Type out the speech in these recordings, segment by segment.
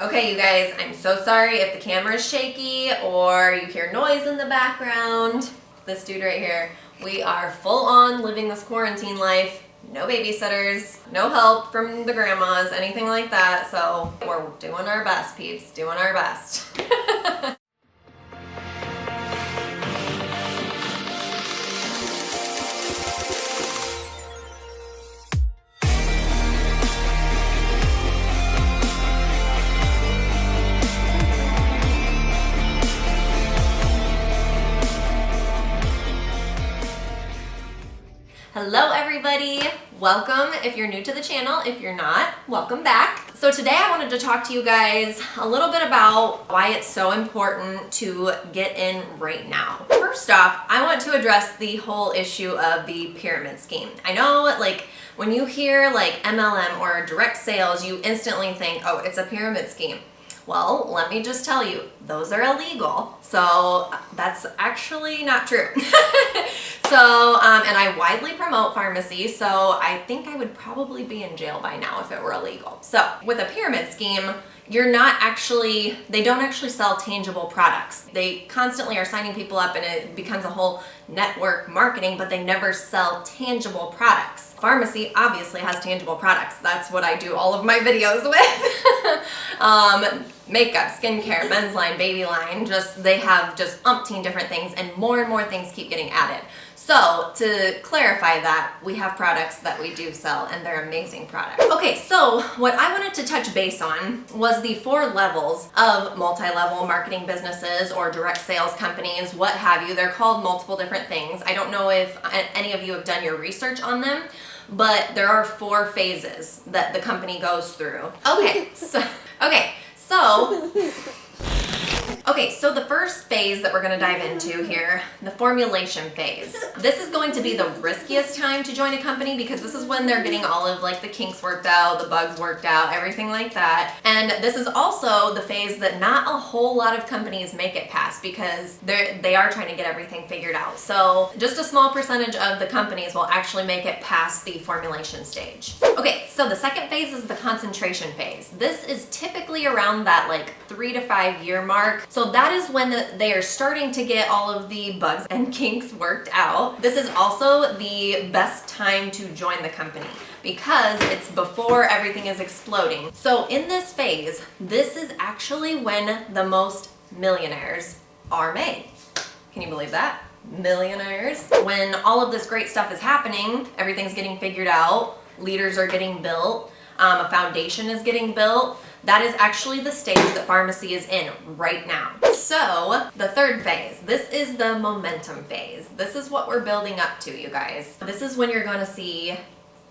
Okay, you guys, I'm so sorry if the camera is shaky or you hear noise in the background. This dude right here, we are full on living this quarantine life. No babysitters, no help from the grandmas, anything like that. So we're doing our best, peeps, doing our best. Hello everybody, welcome if you're new to the channel. If you're not, welcome back. So today I wanted to talk to you guys a little bit about why it's so important to get in right now. First off, I want to address the whole issue of the pyramid scheme. I know like when you hear like MLM or direct sales, you instantly think, oh, it's a pyramid scheme. Well, let me just tell you, those are illegal. So that's actually not true. And I widely promote Farmasi, so I think I would probably be in jail by now if it were illegal. So with a pyramid scheme, they don't actually sell tangible products. They constantly are signing people up and it becomes a whole network marketing, but they never sell tangible products. Farmasi obviously has tangible products. That's what I do all of my videos with. Makeup, skincare, men's line, baby line, they have just umpteen different things and more things keep getting added. So to clarify that, we have products that we do sell and they're amazing products. Okay, so what I wanted to touch base on was the 4 levels of multi-level marketing businesses or direct sales companies, what have you. They're called multiple different things. I don't know if any of you have done your research on them, but there are 4 phases that the company goes through. So the first phase that we're going to dive into here, the formulation phase. This is going to be the riskiest time to join a company because this is when they're getting all of like the kinks worked out, the bugs worked out, everything like that. And this is also the phase that not a whole lot of companies make it past because they are trying to get everything figured out. So just a small percentage of the companies will actually make it past the formulation stage. Okay, so the second phase is the concentration phase. This is typically around that like 3 to 5 year mark. So that is when they are starting to get all of the bugs and kinks worked out. This is also the best time to join the company because it's before everything is exploding. So in this phase, this is actually when the most millionaires are made. Can you believe that? Millionaires. When all of this great stuff is happening, everything's getting figured out, leaders are getting built, a foundation is getting built. That is actually the stage that Farmasi is in right now. So the third phase, this is the momentum phase. This is what we're building up to, you guys. This is when you're gonna see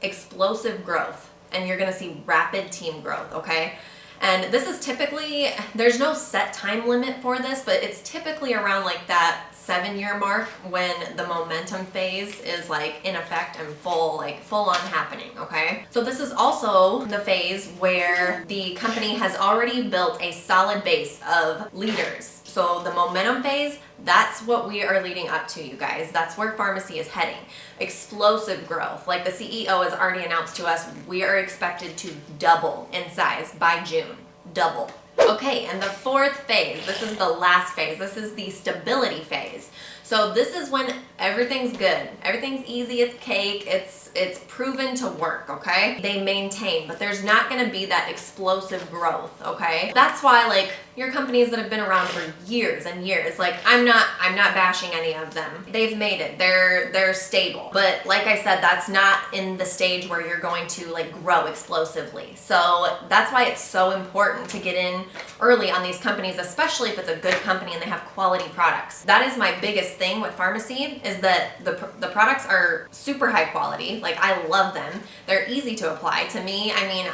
explosive growth and you're gonna see rapid team growth, okay? And this is typically, there's no set time limit for this, but it's typically around like that 7-year mark when the momentum phase is like in effect and full on happening, okay? So this is also the phase where the company has already built a solid base of leaders. So the momentum phase, that's what we are leading up to, you guys. That's where Farmasi is heading. Explosive growth. Like the CEO has already announced to us, we are expected to double in size by June. Double. Okay, and the 4th phase, this is the last phase. This is the stability phase. So this is when everything's good. Everything's easy, it's cake, it's proven to work, okay? They maintain, but there's not gonna be that explosive growth, okay? That's why like your companies that have been around for years and years, like I'm not bashing any of them. They've made it, they're stable. But like I said, that's not in the stage where you're going to like grow explosively. So that's why it's so important to get in early on these companies, especially if it's a good company and they have quality products. That is my biggest thing with Farmasi is that the products are super high quality. Like I love them. They're easy to apply. To me, I mean,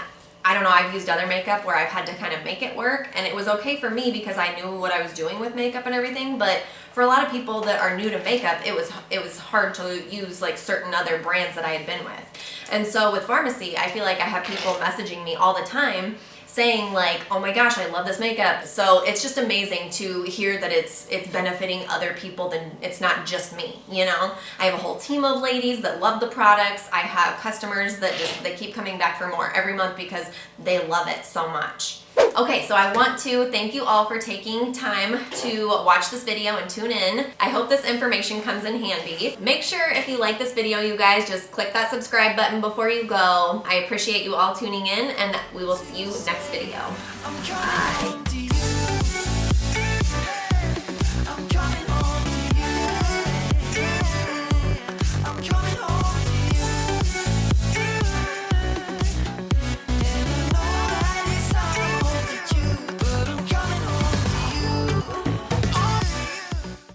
I don't know, I've used other makeup where I've had to kind of make it work and it was okay for me because I knew what I was doing with makeup and everything, but for a lot of people that are new to makeup, it was hard to use like certain other brands that I had been with. And so with Farmasi, I feel like I have people messaging me all the time saying like, oh my gosh, I love this makeup. So it's just amazing to hear that it's benefiting other people, than it's not just me, you know? I have a whole team of ladies that love the products. I have customers that they keep coming back for more every month because they love it so much. Okay, so I want to thank you all for taking time to watch this video and tune in. I hope this information comes in handy. Make sure if you like this video, you guys, just click that subscribe button before you go. I appreciate you all tuning in, and we will see you next video. Bye.